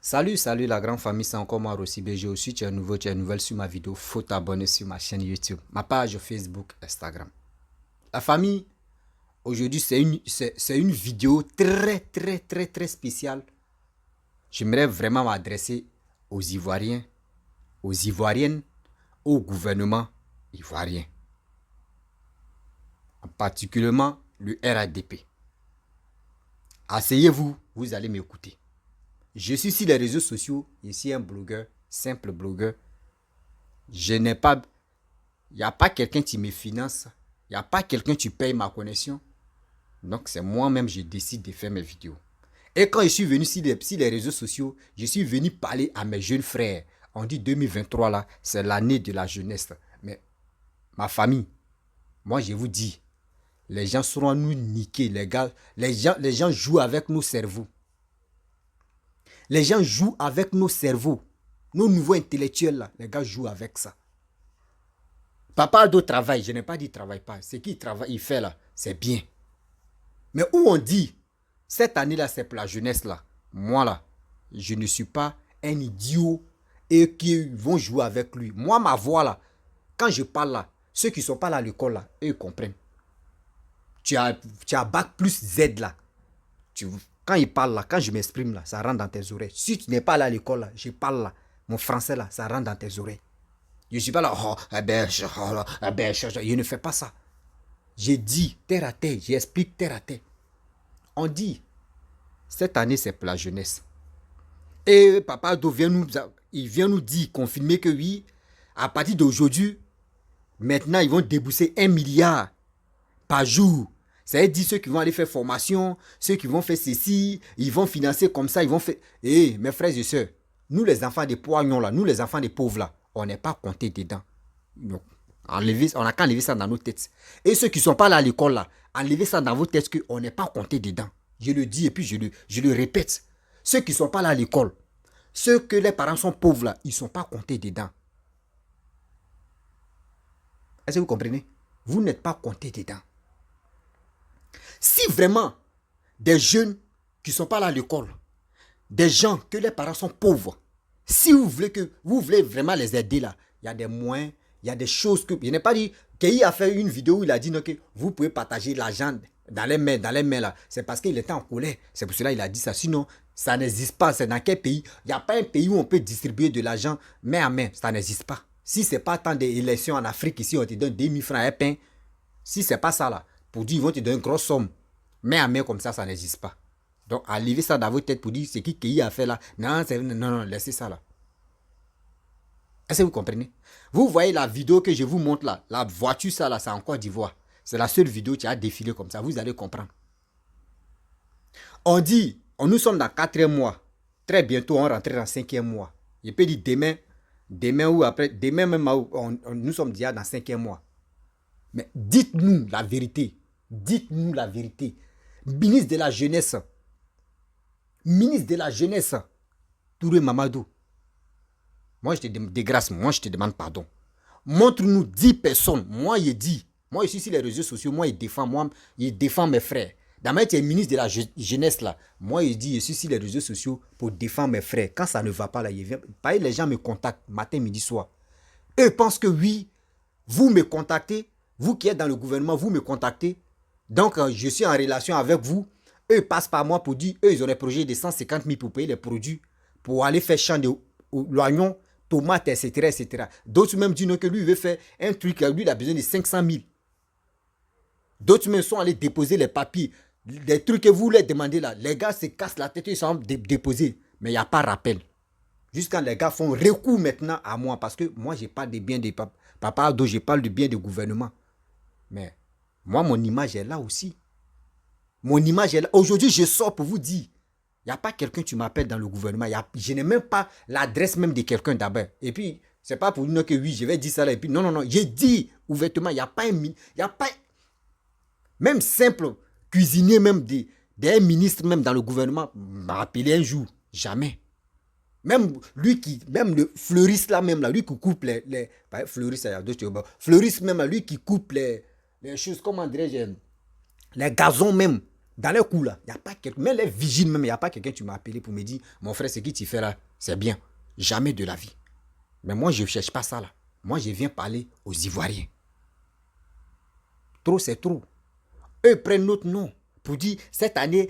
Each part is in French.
Salut la grande famille, c'est encore moi Rossi BG aussi, tu es nouveau, tu es nouvelle sur ma vidéo, faut t'abonner sur ma chaîne YouTube, ma page Facebook, Instagram. La famille, aujourd'hui c'est une vidéo très spéciale. J'aimerais vraiment m'adresser aux Ivoiriens, aux Ivoiriennes, au gouvernement ivoirien, en particulièrement le RADP. Asseyez-vous, vous allez m'écouter. Je suis sur les réseaux sociaux, je suis un blogueur, simple blogueur. Je n'ai pas, il n'y a pas quelqu'un qui me finance, il n'y a pas quelqu'un qui paye ma connexion. Donc c'est moi-même je décide de faire mes vidéos. Et quand je suis venu sur les réseaux sociaux, je suis venu parler à mes jeunes frères. On dit 2023 là, c'est l'année de la jeunesse. Mais ma famille, moi je vous dis, les gens seront nous niquer, les gars. Les gens jouent avec nos cerveaux. Les gens jouent avec nos cerveaux. Nos nouveaux intellectuels là, les gars jouent avec ça. Papa Ado travaille, je n'ai pas dit travaille pas. Ce qu'il travaille, il fait là, c'est bien. Mais où on dit, cette année-là, c'est pour la jeunesse là. Moi là, je ne suis pas un idiot et qui vont jouer avec lui. Moi, ma voix là, quand je parle là, ceux qui ne sont pas là à l'école là, eux ils comprennent. Tu as bac plus Z là. Quand il parle là, quand je m'exprime là, ça rentre dans tes oreilles. Si tu n'es pas là à l'école là, je parle là, mon français là, ça rentre dans tes oreilles. Je ne suis pas là, je ne fais pas ça. J'ai dit terre à terre, j'explique terre à terre. On dit, cette année c'est pour la jeunesse. Et Papa Ado vient nous dire, confirmer que oui, à partir d'aujourd'hui, maintenant ils vont débourser 1 milliard par jour. C'est-à-dire ceux qui vont aller faire formation, ceux qui vont faire ceci, ils vont financer comme ça, ils vont faire... Eh, mes frères et sœurs, nous les enfants des poignons là, nous les enfants des pauvres là, on n'est pas comptés dedans. Donc, on n'a qu'à enlever ça dans nos têtes. Et ceux qui ne sont pas là à l'école là, enlevez ça dans vos têtes qu'on n'est pas comptés dedans. Je le dis et puis je le répète. Ceux qui ne sont pas là à l'école, ceux que les parents sont pauvres là, ils ne sont pas comptés dedans. Est-ce que vous comprenez? Vous n'êtes pas comptés dedans. Si vraiment des jeunes qui ne sont pas là à l'école, des gens que les parents sont pauvres, si vous voulez vraiment les aider là, il y a des moyens, il y a des choses que... Je n'ai pas dit... Kei a fait une vidéo où il a dit non, que vous pouvez partager l'argent dans les mains là. C'est parce qu'il était en colère. C'est pour cela qu'il a dit ça. Sinon, ça n'existe pas. C'est dans quel pays? Il n'y a pas un pays où on peut distribuer de l'argent main à main. Ça n'existe pas. Si ce n'est pas tant d'élections en Afrique, ici, on te donne 2000 francs à un pain. Si ce n'est pas ça là, pour dire ils vont te donner une grosse somme. Main à main comme ça n'existe pas. Donc, enlevez ça dans votre tête pour dire ce qui Kei a fait là. Non, laissez ça là. Est-ce que vous comprenez? Vous voyez la vidéo que je vous montre là, la voiture ça là, c'est en Côte d'Ivoire. C'est la seule vidéo qui a défilé comme ça, vous allez comprendre. On dit, nous sommes dans 4e mois. Très bientôt, on rentre dans 5e mois. Je peux dire demain ou après, demain même, nous sommes déjà dans 5e mois. Mais dites-nous la vérité. Dites-nous la vérité. Ministre de la Jeunesse. Ministre de la Jeunesse. Touré Mamadou. Moi, je te demande de grâce, moi, je te demande pardon. Montre-nous 10 personnes. Moi, il dit. Moi, je suis sur les réseaux sociaux. Moi, il défend mes frères. D'abord, tu es ministre de la jeunesse là. Moi, il dit, je suis sur les réseaux sociaux pour défendre mes frères. Quand ça ne va pas là, les gens me contactent matin, midi, soir. Eux pensent que oui, vous me contactez. Vous qui êtes dans le gouvernement, vous me contactez. Donc, je suis en relation avec vous. Eux passent par moi pour dire, eux, ils ont des projets de 150 000 pour payer les produits, pour aller faire champ de l'oignon, tomates, etc. D'autres même disent que lui, il veut faire un truc, lui, il a besoin de 500 000. D'autres même sont allés déposer les papiers. Des trucs que vous leur demandez là, les gars se cassent la tête, ils sont déposés. Mais il n'y a pas rappel. Jusqu'à les gars font recours maintenant à moi, parce que moi, je parle de bien de Papa Ado, je parle de bien du gouvernement. Mais moi, mon image est là aussi. Mon image est là. Aujourd'hui, je sors pour vous dire, il n'y a pas quelqu'un qui m'appelle dans le gouvernement. Je n'ai même pas l'adresse même de quelqu'un d'abord. Et puis, c'est pas pour dire que oui, je vais dire ça là. Et puis, non. J'ai dit ouvertement, il n'y a pas même simple cuisinier, même des ministres, même dans le gouvernement, m'a appelé un jour. Jamais. Même le fleuriste là, même là, lui qui coupe fleuriste, fleuriste même là, lui qui coupe les choses, comment dirais-je, les gazons même. Dans les coups là, il n'y a pas quelqu'un, même les vigiles même, il n'y a pas quelqu'un qui m'a appelé pour me dire, mon frère, ce que tu fais là, c'est bien. Jamais de la vie. Mais moi, je ne cherche pas ça là. Moi, je viens parler aux Ivoiriens. Trop, c'est trop. Eux prennent notre nom pour dire, cette année,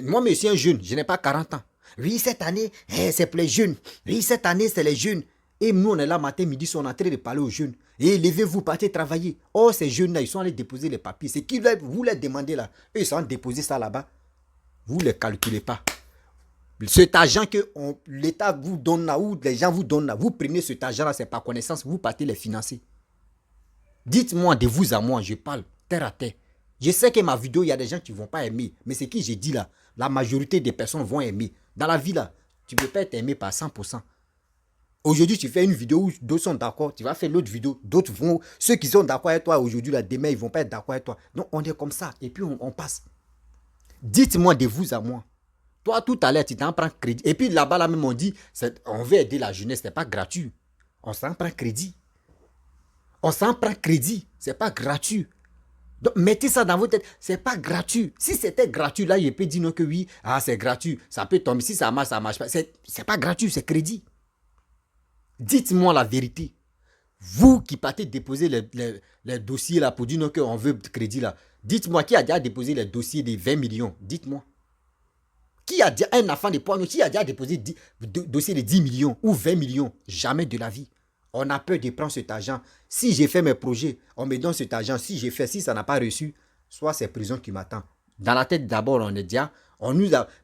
moi, je suis un jeune, je n'ai pas 40 ans. Oui, cette année, c'est pour les jeunes. Oui, cette année, c'est les jeunes. Et nous, on est là matin, midi, on est en train de parler aux jeunes. Et levez-vous, partez travailler. Oh, ces jeunes-là, ils sont allés déposer les papiers. C'est qui vous les demandez là? Eux, ils sont allés déposer ça là-bas. Vous ne les calculez pas. Cet argent que l'État vous donne là, ou les gens vous donnent là, vous prenez cet argent-là, c'est par connaissance, vous partez les financer. Dites-moi de vous à moi, je parle terre à terre. Je sais que ma vidéo, il y a des gens qui ne vont pas aimer. Mais ce que j'ai dit là, la majorité des personnes vont aimer. Dans la vie là, tu ne peux pas être aimé par 100%. Aujourd'hui, tu fais une vidéo où d'autres sont d'accord. Tu vas faire l'autre vidéo. D'autres vont... Ceux qui sont d'accord avec toi aujourd'hui, là, demain, ils ne vont pas être d'accord avec toi. Donc, on est comme ça. Et puis, on passe. Dites-moi de vous à moi. Toi, tout à l'heure, tu t'en prends crédit. Et puis, là-bas, là même, on dit, on veut aider la jeunesse. Ce n'est pas gratuit. On s'en prend crédit. On s'en prend crédit. Ce n'est pas gratuit. Donc, mettez ça dans votre tête. Ce n'est pas gratuit. Si c'était gratuit, là, il peut dire non que oui. Ah, c'est gratuit. Ça peut tomber. Si ça marche pas. Ce n'est pas gratuit, c'est crédit. Dites-moi la vérité. Vous qui partez déposer les dossiers là pour dire non qu'on veut crédit là. Dites-moi qui a déjà déposé les dossiers de 20 millions. Dites-moi. Qui a déjà un enfant de poignée, qui a déjà déposé dossier de 10 millions ou 20 millions? Jamais de la vie. On a peur de prendre cet argent. Si j'ai fait mes projets, on me donne cet argent. Si j'ai fait, si ça n'a pas reçu, soit c'est prison qui m'attend. Dans la tête d'abord, on est déjà,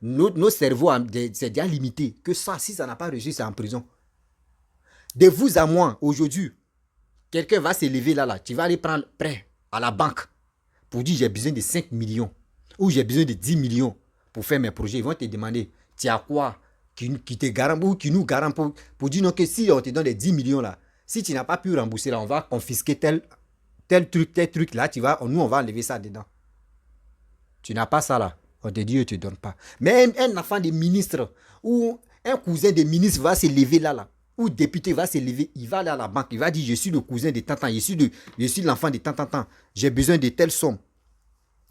nos cerveaux, c'est déjà limité. Que ça, si ça n'a pas reçu, c'est en prison. De vous à moi, aujourd'hui, quelqu'un va se lever là, tu vas aller prendre prêt à la banque pour dire j'ai besoin de 5 millions ou j'ai besoin de 10 millions pour faire mes projets. Ils vont te demander, tu as quoi qui te garantit ou qui nous garantit pour dire non que si on te donne les 10 millions là, si tu n'as pas pu rembourser là, on va confisquer tel truc là, nous on va enlever ça dedans. Tu n'as pas ça là, on te dit, je ne te donne pas. Mais un enfant de ministre ou un cousin de ministre va se lever là, ou député va se lever, il va aller à la banque, il va dire, je suis le cousin de tant, je suis l'enfant de tant, j'ai besoin de telle somme,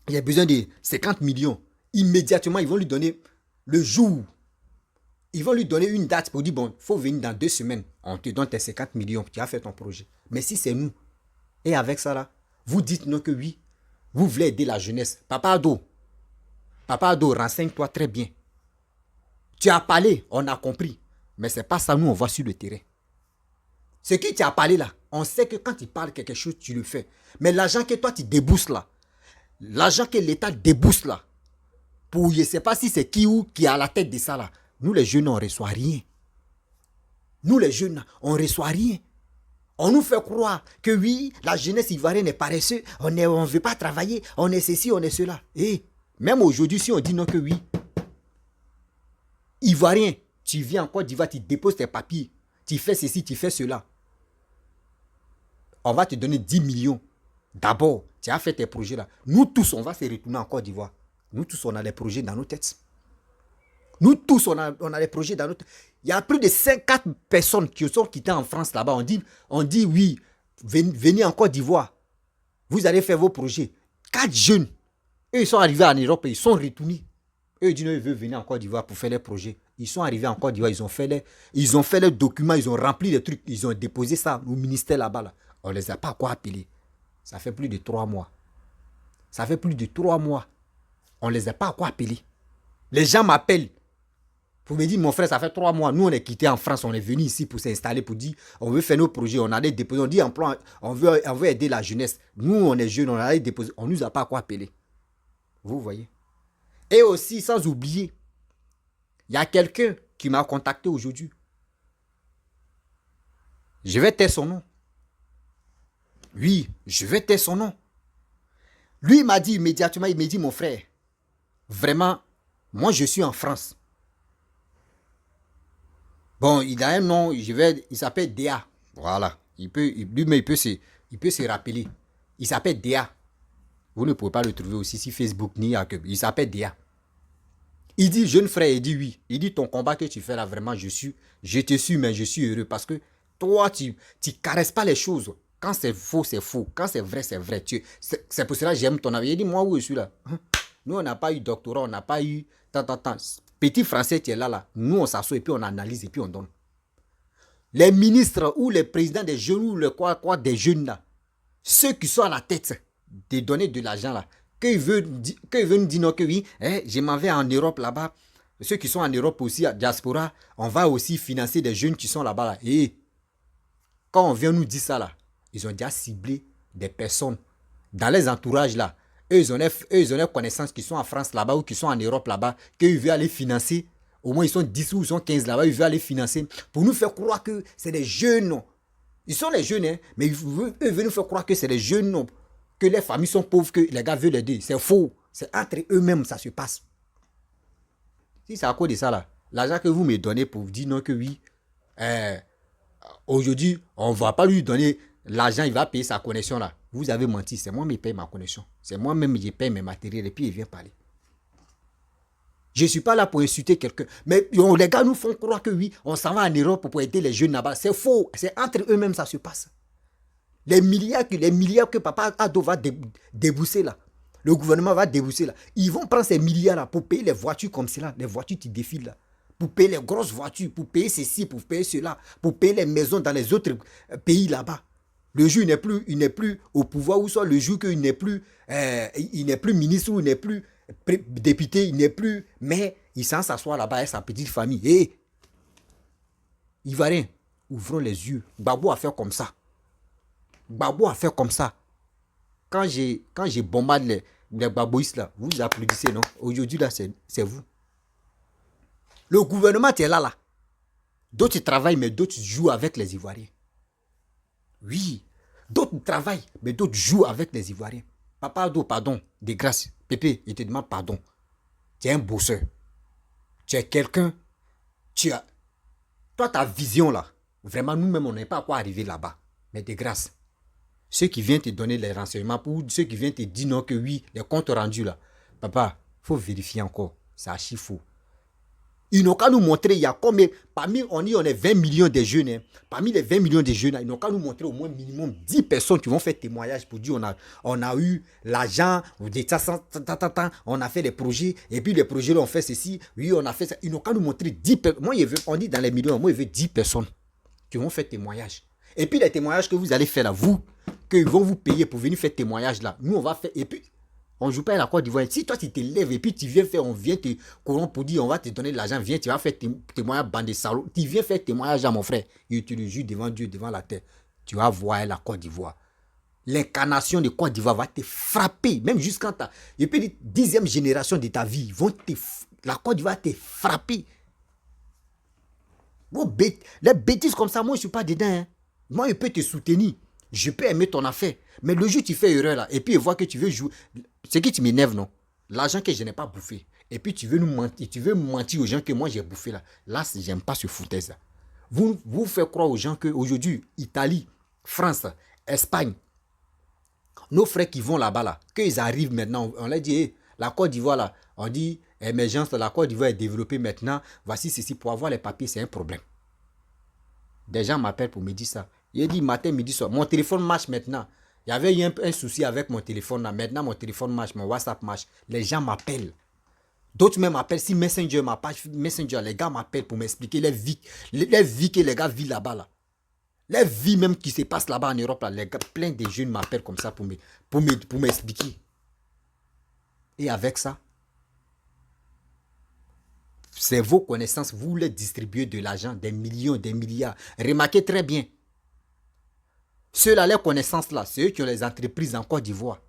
j'ai besoin de 50 millions. Immédiatement, ils vont lui donner le jour, ils vont lui donner une date pour dire, bon, il faut venir dans 2 semaines, on te donne tes 50 millions, tu as fait ton projet. Mais si c'est nous, et avec ça là, vous dites non que oui, vous voulez aider la jeunesse. Papa Ado, renseigne-toi très bien. Tu as parlé, on a compris. Mais ce n'est pas ça, nous, on voit sur le terrain. Ce que tu as parlé là, on sait que quand tu parles quelque chose, tu le fais. Mais l'argent que toi, tu débousses là, l'argent que l'État débousse là, pour je ne sais pas si c'est qui ou qui est à la tête de ça là, nous les jeunes, on ne reçoit rien. Nous les jeunes, on ne reçoit rien. On nous fait croire que oui, la jeunesse ivoirienne est paresseuse, on ne veut pas travailler, on est ceci, on est cela. Et même aujourd'hui, si on dit non que oui, Ivoirien, tu viens en Côte d'Ivoire, tu déposes tes papiers, tu fais ceci, tu fais cela. On va te donner 10 millions. D'abord, tu as fait tes projets là. Nous tous, on va se retourner en Côte d'Ivoire. Nous tous, on a des projets dans nos têtes. Nous tous, on a des projets dans nos têtes. Il y a plus de 54 personnes qui sont quittées en France là-bas. On dit oui, venez en Côte d'Ivoire. Vous allez faire vos projets. 4 jeunes. Eux, ils sont arrivés en Europe et ils sont retournés. Eux, ils disent qu'ils veulent venir en Côte d'Ivoire pour faire les projets. Ils sont arrivés en Côte d'Ivoire, ils ont fait les documents, ils ont rempli les trucs, ils ont déposé ça au ministère là-bas. Là. On ne les a pas encore appelés. Ça fait plus de 3 mois. Ça fait plus de 3 mois. On ne les a pas encore appelés. Les gens m'appellent pour me dire, mon frère, ça fait 3 mois. Nous, on est quitté en France, on est venu ici pour s'installer, pour dire, on veut faire nos projets, on allait déposer, on dit emploi, on veut aider la jeunesse. Nous, on est jeunes, on allait déposer, on ne nous a pas encore appelés. Vous voyez. Et aussi, sans oublier, il y a quelqu'un qui m'a contacté aujourd'hui. Je vais taire son nom. Oui, je vais taire son nom. Lui, il m'a dit immédiatement, il m'a dit, mon frère, vraiment, moi, je suis en France. Bon, il a un nom, il s'appelle Déa. Voilà. Il peut se rappeler. Il s'appelle Déa. Vous ne pouvez pas le trouver aussi sur Facebook ni à il s'appelle Déa. Il dit, jeune frère, il dit oui. Il dit, ton combat que tu fais là, vraiment, je te suis, mais je suis heureux parce que toi, tu caresses pas les choses. Quand c'est faux, c'est faux. Quand c'est vrai, c'est vrai. C'est pour cela que j'aime ton avis. Il dit, moi, où je suis là? Nous, on n'a pas eu doctorat, on n'a pas eu... Tant. Petit français, tu es là. Nous, on s'assoit et puis on analyse et puis on donne. Les ministres ou les présidents des jeunes ou le quoi des jeunes là, ceux qui sont à la tête de donner de l'argent là, qu'ils veulent nous dire non que oui, je m'en vais en Europe là-bas. Ceux qui sont en Europe aussi, à diaspora, on va aussi financer des jeunes qui sont là-bas là. Et quand on vient nous dire ça là, ils ont déjà ciblé des personnes dans les entourages là. Eux, ils ont des connaissances qui sont en France là-bas ou qui sont en Europe là-bas, qu'ils veulent aller financer. Au moins, ils sont 10 ou ils sont 15 là-bas, ils veulent aller financer pour nous faire croire que c'est des jeunes. Non. Ils sont les jeunes, hein, mais eux veulent nous faire croire que c'est des jeunes, non, que les familles sont pauvres, que les gars veulent aider. C'est faux. C'est entre eux-mêmes ça se passe. Si c'est à cause de ça, là, l'argent que vous me donnez pour vous dire non que oui, aujourd'hui, on ne va pas lui donner l'argent, il va payer sa connexion là. Vous avez menti, c'est moi qui paye ma connexion. C'est moi-même qui paye mes matériels et puis il vient parler. Je ne suis pas là pour insulter quelqu'un. Mais les gars nous font croire que oui, on s'en va en Europe pour aider les jeunes là-bas. C'est faux. C'est entre eux-mêmes ça se passe. Les milliards que Papa Ado va débousser là. Le gouvernement va débousser là. Ils vont prendre ces milliards là pour payer les voitures comme cela. Les voitures qui défilent là. Pour payer les grosses voitures. Pour payer ceci, pour payer cela. Pour payer les maisons dans les autres pays là-bas. Le jour il n'est plus au pouvoir, ou soit le jour qu'il n'est plus, il n'est plus ministre, ou il n'est plus député, il n'est plus, mais il s'en s'assoit là-bas avec sa petite famille. Et Ivoiriens, ouvrons les yeux. Gbagbo a fait comme ça. Gbagbo a fait comme ça. Quand j'ai bombardé les Gbagboïstes là, vous applaudissez, non? Aujourd'hui là, c'est vous. Le gouvernement est là. D'autres travaillent, mais d'autres jouent avec les Ivoiriens. Oui, d'autres travaillent, mais d'autres jouent avec les Ivoiriens. Papa Ado, pardon, de grâce. Pépé, il te demande pardon. Tu es un bosseur. Tu es quelqu'un. Toi, ta vision là, vraiment, nous-mêmes, on n'est pas à quoi arriver là-bas. Mais de grâce, ceux qui viennent te donner les renseignements, pour ceux qui viennent te dire non que oui, les comptes rendus là, papa, il faut vérifier encore. C'est archi faux. Ils n'ont qu'à nous montrer, il y a combien, parmi on est 20 millions de jeunes, hein. Parmi les 20 millions de jeunes, ils n'ont qu'à nous montrer au moins minimum 10 personnes qui vont faire témoignage pour dire on a eu l'argent, on a fait des projets, et puis les projets là on fait ceci, oui on a fait ça. Ils n'ont qu'à nous montrer 10 personnes, moi on dit dans les millions, moi je veux 10 personnes qui vont faire témoignage. Et puis les témoignages que vous allez faire là, vous, qu'ils vont vous payer pour venir faire témoignage là, nous on va faire, et puis... On ne joue pas à la Côte d'Ivoire. Si toi tu te lèves et puis tu viens faire, on vient te corrompre pour dire on va te donner de l'argent, viens, tu vas faire témoignage, bande de salauds. Tu viens faire témoignage à mon frère. Et tu le jures devant Dieu, devant la terre. Tu vas voir la Côte d'Ivoire. L'incarnation de Côte d'Ivoire va te frapper, même jusqu'à ta. Et puis, 10e génération de ta vie, la Côte d'Ivoire va te frapper. Les bêtises comme ça, moi je ne suis pas dedans. Hein. Moi, je peux te soutenir. Je peux aimer ton affaire. Mais le jour tu fais erreur là, et puis voir que tu veux jouer. C'est qui tu m'énerves, non? L'argent que je n'ai pas bouffé. Et puis tu veux nous mentir, tu veux mentir aux gens que moi j'ai bouffé là. Là, j'aime pas ce foutaise là. Vous faites croire aux gens qu'aujourd'hui, Italie, France, Espagne, nos frères qui vont là-bas là, qu'ils arrivent maintenant, on leur dit, hey, la Côte d'Ivoire là, on dit, émergence, la Côte d'Ivoire est développée maintenant, voici ceci, pour avoir les papiers, c'est un problème. Des gens m'appellent pour me dire ça. Il dit matin, midi, soir. Mon téléphone marche maintenant. Il y avait eu un souci avec mon téléphone là. Maintenant, mon téléphone marche, mon WhatsApp marche. Les gens m'appellent. D'autres même m'appellent. Si Messenger, ma page Messenger, les gars m'appellent pour m'expliquer les vies que les gars vivent là-bas. Là. Les vies même qui se passent là-bas en Europe. Là. Les gars, plein de jeunes m'appellent comme ça pour m'expliquer. Et avec ça, c'est vos connaissances. Vous les distribuez de l'argent, des millions, des milliards. Remarquez très bien. Ceux-là, les connaissances là, c'est eux qui ont les entreprises en Côte d'Ivoire.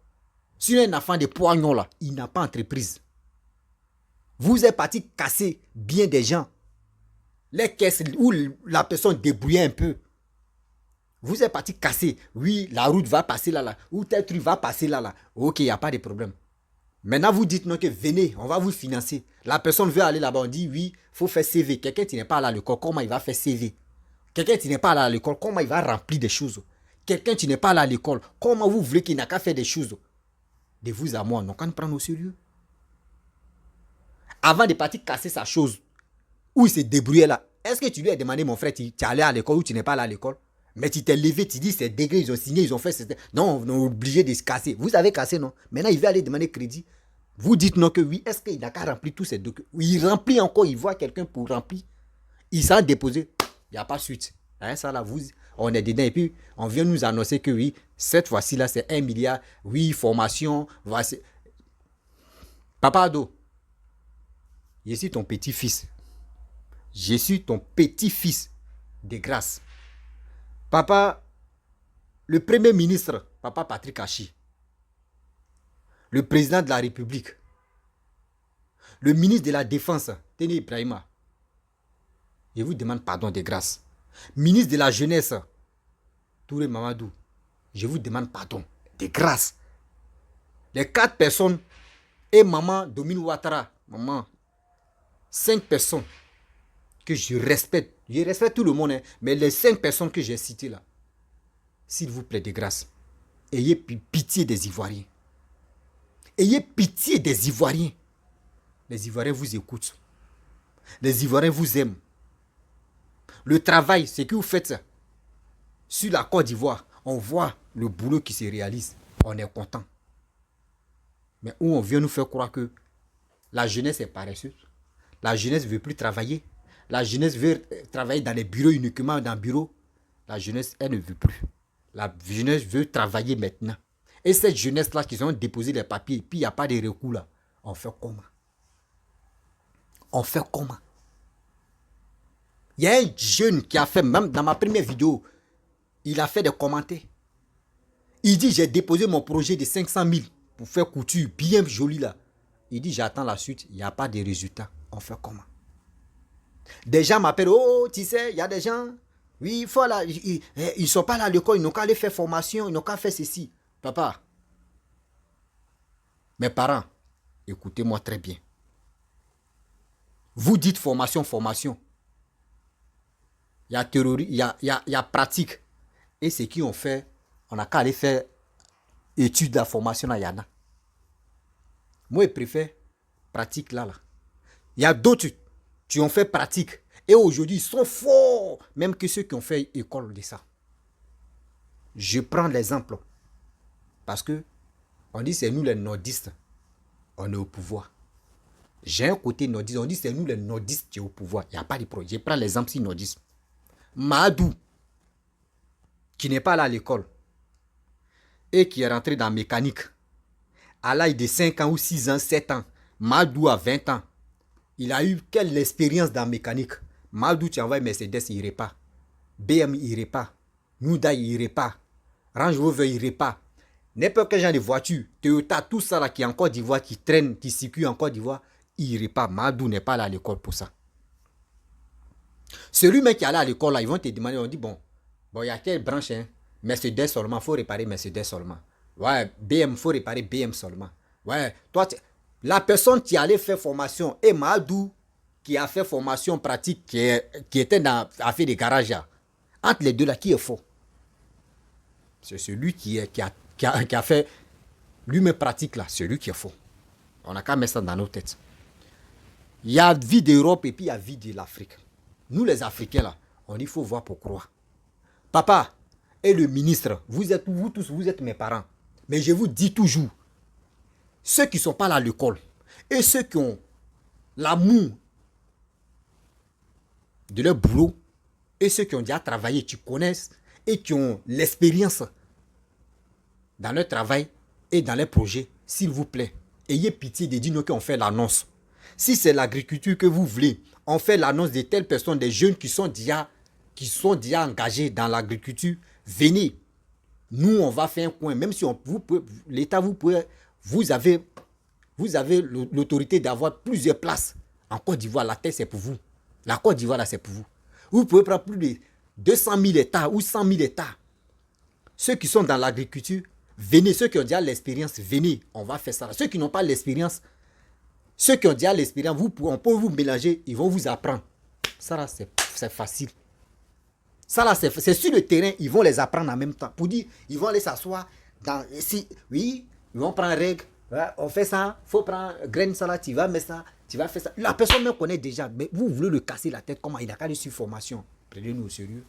Si un enfant de poignons là, il n'a pas d'entreprise. Vous êtes parti casser bien des gens. Les caisses où la personne débrouillait un peu. Vous êtes parti casser. Oui, la route va passer là. Ou tel truc va passer là. Ok, il n'y a pas de problème. Maintenant, vous dites non que venez, on va vous financer. La personne veut aller là-bas, on dit oui, il faut faire CV. Quelqu'un qui n'est pas allé à l'école, comment il va faire CV? Quelqu'un qui n'est pas allé à l'école, comment il va remplir des choses? Quelqu'un qui n'est pas allé à l'école, comment vous voulez qu'il n'a qu'à faire des choses? De vous à moi, on n'a qu'à nous prendre au sérieux. Avant de partir casser sa chose, où il s'est débrouillé là, est-ce que tu lui as demandé, mon frère, tu es allé à l'école ou tu n'es pas allé à l'école? Mais tu t'es levé, tu dis, c'est degré, ils ont signé, ils ont fait... Non, on est obligé de se casser. Vous avez cassé, non? Maintenant, il veut aller demander crédit. Vous dites non que oui, est-ce qu'il n'a qu'à remplir tous ces documents? Il remplit encore, il voit quelqu'un pour remplir. Il s'en déposé. Il n'y a pas de suite. Hein, ça là, on est dedans et puis on vient nous annoncer que oui, cette fois-ci là, c'est 1 milliard. Oui, formation. Voici. Papa Ado, je suis ton petit-fils. Je suis ton petit-fils de grâce. Papa, le premier ministre, Papa Patrick Hachi, le président de la République, le ministre de la Défense, Teni Ibrahima, je vous demande pardon de grâce. Ministre de la Jeunesse, Touré Mamadou, je vous demande pardon de grâce. Les 4 personnes et maman Domine Ouattara, maman, 5 personnes que je respecte tout le monde, hein, mais les 5 personnes que j'ai citées là, s'il vous plaît de grâce, ayez pitié des Ivoiriens. Ayez pitié des Ivoiriens. Les Ivoiriens vous écoutent. Les Ivoiriens vous aiment. Le travail, c'est que vous faites ça. Sur la Côte d'Ivoire, on voit le boulot qui se réalise. On est content. Mais où on vient nous faire croire que la jeunesse est paresseuse. La jeunesse ne veut plus travailler. La jeunesse veut travailler dans les bureaux, uniquement dans le bureau. La jeunesse, elle ne veut plus. La jeunesse veut travailler maintenant. Et cette jeunesse-là qui ont déposé les papiers, puis il n'y a pas de recours là. On fait comment? On fait comment? Il y a un jeune qui a fait, même dans ma première vidéo, il a fait des commentaires. Il dit, j'ai déposé mon projet de 500 000 pour faire couture bien jolie là. Il dit, j'attends la suite, il n'y a pas de résultat. On fait comment? Des gens m'appellent, oh, tu sais, il y a des gens, oui, il faut là, ils ne sont pas là à l'école, ils n'ont qu'à aller faire formation, ils n'ont qu'à faire ceci. Papa, mes parents, écoutez-moi très bien. Vous dites formation, formation. Il y a théorie, il y a pratique. Et ce qui ont fait, on n'a qu'à aller faire études de la formation à Yana. Moi, je préfère pratique là. Il y a d'autres qui ont fait pratique. Et aujourd'hui, ils sont forts, même que ceux qui ont fait école de ça. Je prends l'exemple. Parce que on dit c'est nous les nordistes. On est au pouvoir. J'ai un côté nordiste. On dit c'est nous les nordistes qui sont au pouvoir. Il n'y a pas de problème. Je prends l'exemple si nordiste. Madou, qui n'est pas là à l'école et qui est rentré dans la mécanique à l'âge de 5 ans ou 6 ans, 7 ans. Madou a 20 ans. Il a eu quelle expérience dans la mécanique? Madou, tu envoies Mercedes, il n'irait pas. BM, il n'irait pas. Hyundai, il n'irait pas. Range Rover, il n'irait pas. N'importe quel genre de voiture, Toyota, tout ça là qui est en Côte d'Ivoire, qui traîne, qui circule en Côte d'Ivoire, il n'irait pas. Madou n'est pas là à l'école pour ça. Celui-même qui est allé à l'école là, ils vont te demander, on dit bon, il y a quelle branche, hein? Mercedes seulement, il faut réparer Mercedes seulement. Ouais, BM, il faut réparer BM seulement. Ouais, toi, la personne qui allait faire formation, et Madou, qui a fait formation pratique, qui était à faire des garages là. Entre les deux là, qui est fort? C'est celui qui a fait lui-même pratique là, celui qui est fort. On n'a qu'à mettre ça dans nos têtes. Il y a vie d'Europe et puis il y a vie de l'Afrique. Nous les Africains là, on dit il faut voir pour croire. Papa et le ministre, vous tous, vous êtes mes parents. Mais je vous dis toujours, ceux qui ne sont pas là à l'école et ceux qui ont l'amour de leur boulot et ceux qui ont déjà travaillé, tu connais, et qui ont l'expérience dans leur travail et dans leurs projets, s'il vous plaît, ayez pitié de dire qu'on fait l'annonce. Si c'est l'agriculture que vous voulez, on fait l'annonce de telles personnes, des jeunes qui sont déjà engagés dans l'agriculture, venez. Nous, on va faire un coin, même si l'État, vous avez l'autorité d'avoir plusieurs places. En Côte d'Ivoire, la terre, c'est pour vous. La Côte d'Ivoire, là, c'est pour vous. Vous pouvez prendre plus de 200 000 hectares ou 100 000 hectares. Ceux qui sont dans l'agriculture, venez. Ceux qui ont déjà l'expérience, venez. On va faire ça. Ceux qui n'ont pas l'expérience, ceux qui ont déjà l'expérience, on peut vous mélanger, ils vont vous apprendre. Ça là, c'est facile. Ça là, c'est sur le terrain, ils vont les apprendre en même temps. Pour dire, ils vont aller s'asseoir dans... Oui, ils vont prendre règle. On fait ça, il faut prendre graine ça là, tu vas mettre ça, tu vas faire ça. La personne me connaît déjà, mais vous voulez le casser la tête, comment il a qu'à aller sur formation. Prenez-nous au sérieux.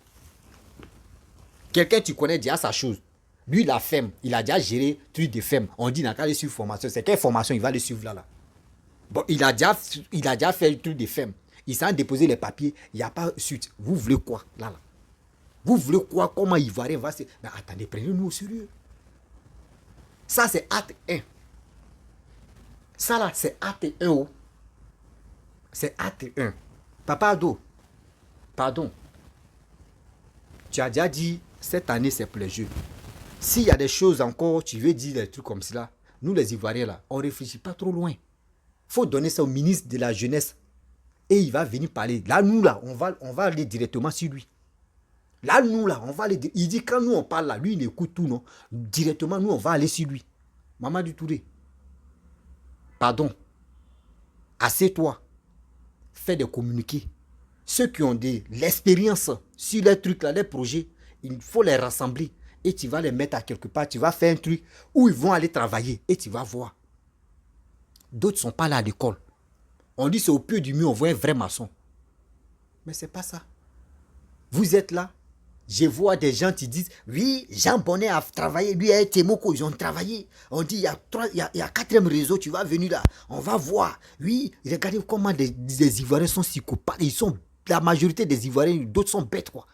Quelqu'un tu connais déjà sa chose. Lui, la femme, il a déjà géré truc de femme. On dit, il n'a qu'à aller suivre formation. C'est quelle formation il va le suivre là? Bon, il a déjà fait le truc de femme. Il s'est déposé les papiers. Il n'y a pas suite. Vous voulez quoi là? Vous voulez quoi? Comment Ivoirien va se... Mais attendez, prenez-nous au sérieux. Ça, c'est acte 1. Ça là, c'est acte 1. Oh. C'est acte 1. Papa Ado, pardon. Tu as déjà dit, cette année, c'est pour les jeux. S'il y a des choses encore, tu veux dire des trucs comme cela, nous les Ivoiriens là, on ne réfléchit pas trop loin. Il faut donner ça au ministre de la Jeunesse. Et il va venir parler. Là, nous là, on va aller directement sur lui. Là, nous là, on va aller... Il dit, quand nous on parle là, lui il écoute tout, non? Directement, nous on va aller sur lui. Mamadou Touré. Pardon. Assieds-toi. Fais des communiqués. Ceux qui ont de l'expérience sur les trucs là, les projets, il faut les rassembler. Et tu vas les mettre à quelque part. Tu vas faire un truc où ils vont aller travailler. Et tu vas voir. D'autres ne sont pas là à l'école. On dit c'est au pied du mur, on voit un vrai maçon. Mais c'est pas ça. Vous êtes là. Je vois des gens qui disent, oui, Jean Bonnet a travaillé, lui et Temoko, ils ont travaillé. On dit, il y a quatrième réseau, tu vas venir là, on va voir. Oui, regardez comment les Ivoiriens sont psychopathes. La majorité des Ivoiriens, d'autres sont bêtes, quoi.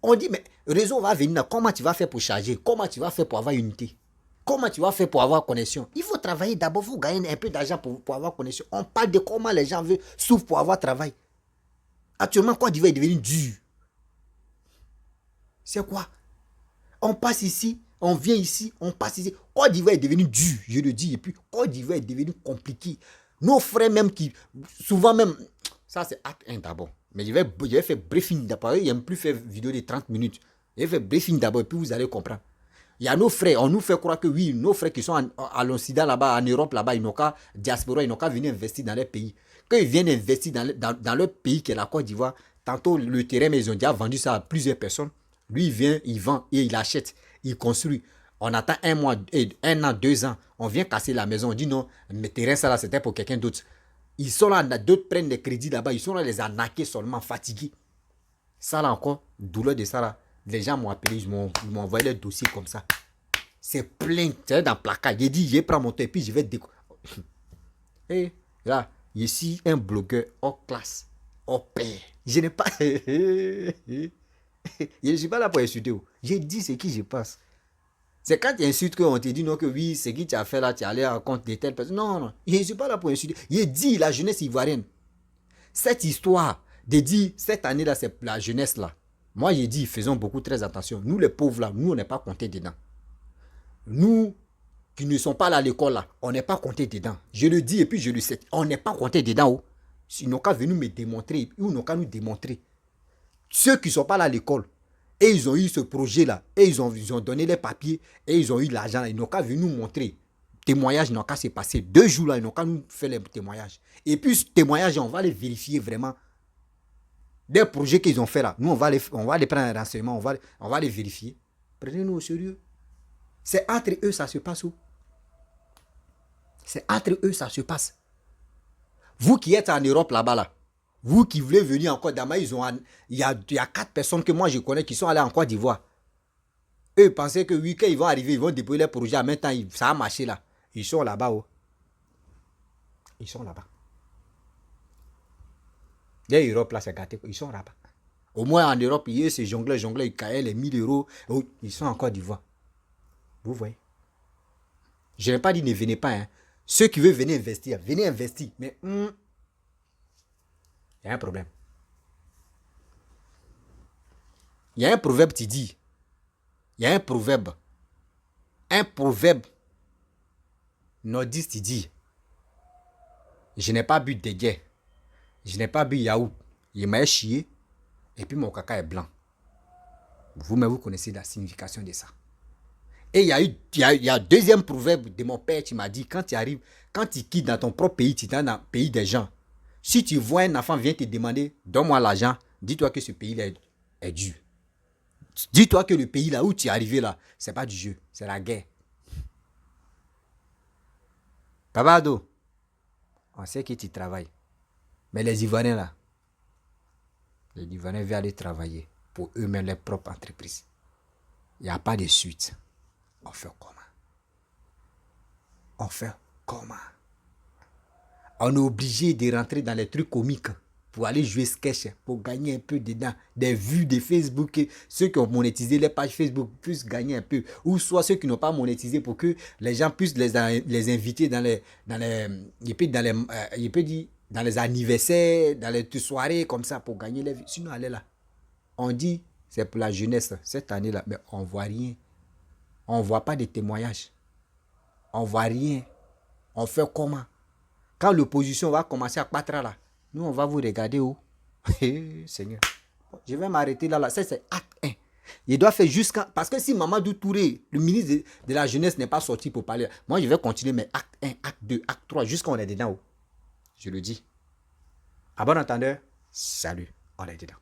On dit, mais réseau va venir là, comment tu vas faire pour charger? Comment tu vas faire pour avoir unité? Comment tu vas faire pour avoir connexion? Il faut travailler d'abord, il faut gagner un peu d'argent pour avoir connexion. On parle de comment les gens souffrent pour avoir travail. Actuellement, Côte d'Ivoire est devenu dur. C'est quoi? On passe ici, on vient ici, on passe ici. Côte d'Ivoire est devenu dur, je le dis. Et puis, Côte d'Ivoire est devenu compliqué. Nos frères même qui, souvent même, ça c'est acte 1 d'abord. Mais je vais faire briefing d'abord. Il n'aime plus faire vidéo de 30 minutes. Je vais faire briefing d'abord et puis vous allez comprendre. Il y a nos frères, on nous fait croire que oui, nos frères qui sont à l'Occident là-bas, en Europe là-bas, ils n'ont qu'à diaspora, ils n'ont qu'à venir investir dans leur pays. Quand ils viennent investir dans leur pays qui est la Côte d'Ivoire, tantôt le terrain, mais ils ont déjà vendu ça à plusieurs personnes. Lui, il vient, il vend et il achète, il construit. On attend un mois, 1 an, 2 ans. On vient casser la maison. On dit non, mais terrain, ça là, c'était pour quelqu'un d'autre. Ils sont là, d'autres prennent des crédits là-bas. Ils sont là, les arnaquer seulement, fatigués. Ça là encore, douleur de ça là. Les gens m'ont appelé, ils m'ont envoyé les dossiers comme ça. C'est plein, c'est dans le placard. J'ai dit, je prends mon temps et puis je vais découvrir. Et là, ici, un blogueur hors classe, hors pair. Je n'ai pas... Je ne suis pas là pour insulter. J'ai dit ce qui je passe. C'est quand tu insultes qu'on te dit non, que oui, ce que tu as fait là, tu es allé à compte de telle personne. Non, non, je ne suis pas là pour insulter. J'ai dit la jeunesse ivoirienne. Cette histoire de dire cette année là, c'est la jeunesse là. Moi, j'ai dit, faisons beaucoup très attention. Nous, les pauvres là, nous, on n'est pas comptés dedans. Nous, qui ne sommes pas là à l'école là, on n'est pas comptés dedans. Je le dis et puis je le sais. On n'est pas comptés dedans. Oh. Ils n'ont qu'à venir me démontrer. Ils n'ont qu'à nous démontrer. Ceux qui ne sont pas là à l'école, et ils ont eu ce projet-là, et ils ont donné les papiers, et ils ont eu l'argent, ils n'ont qu'à venir nous montrer. Témoignages n'ont qu'à se passer. 2 jours là, ils n'ont qu'à nous faire les témoignages. Et puis, ce témoignage, on va les vérifier vraiment. Des projets qu'ils ont fait là, nous, on va les prendre un renseignement, on va les vérifier. Prenez-nous au sérieux. C'est entre eux, ça se passe où? C'est entre eux, ça se passe. Vous qui êtes en Europe là-bas, là, vous qui voulez venir en Côte d'Ivoire, il y a 4 personnes que moi je connais qui sont allées en Côte d'Ivoire. Eux pensaient que oui, quand ils vont arriver, ils vont déployer leur projet. En même temps, ça a marché là. Ils sont là-bas. Oh. Ils sont là-bas. Les Europe là, c'est gâté. Ils sont là-bas. Au moins en Europe, ils se jonglaient, ils cahillaient les 1000 euros. Oh, ils sont en Côte d'Ivoire. Vous voyez? Je n'ai pas dit ne venez pas. Hein. Ceux qui veulent venir investir, venez investir. Mais il y a un problème. Il y a un proverbe qui dit, il y a un proverbe nordiste qui dit, je n'ai pas bu de guerre, je n'ai pas bu yaourt, il m'a chié, et puis mon caca est blanc. Vous-même, vous connaissez la signification de ça. Et il y a un deuxième proverbe de mon père qui m'a dit, quand tu arrives, quand tu quittes dans ton propre pays, tu es dans le pays des gens, si tu vois un enfant vient te demander, donne-moi l'argent, dis-toi que ce pays-là est dur. Dis-toi que le pays là où tu es arrivé là, c'est pas du jeu, c'est la guerre. Pabado, on sait que tu travailles. Mais les Ivoiriens là, les Ivoiriens veulent aller travailler pour eux-mêmes leur propre entreprise. Il n'y a pas de suite. On fait comment? On fait comment? On est obligé de rentrer dans les trucs comiques pour aller jouer sketch, pour gagner un peu dedans, des vues de Facebook. Ceux qui ont monétisé les pages Facebook puissent gagner un peu. Ou soit ceux qui n'ont pas monétisé pour que les gens puissent les inviter dans les dans les anniversaires, dans les soirées comme ça pour gagner les vues. Sinon, allez là. On dit, c'est pour la jeunesse cette année-là, mais on ne voit rien. On ne voit pas de témoignages. On ne voit rien. On fait comment? Quand l'opposition va commencer à battre là, nous, on va vous regarder où? Seigneur. Je vais m'arrêter là. Ça, c'est acte 1. Il doit faire jusqu'à... Parce que si Mamadou Touré, le ministre de la Jeunesse, n'est pas sorti pour parler, moi, je vais continuer mes acte 1, acte 2, acte 3, jusqu'à on est dedans. Je le dis. À bon entendeur, salut, on est dedans.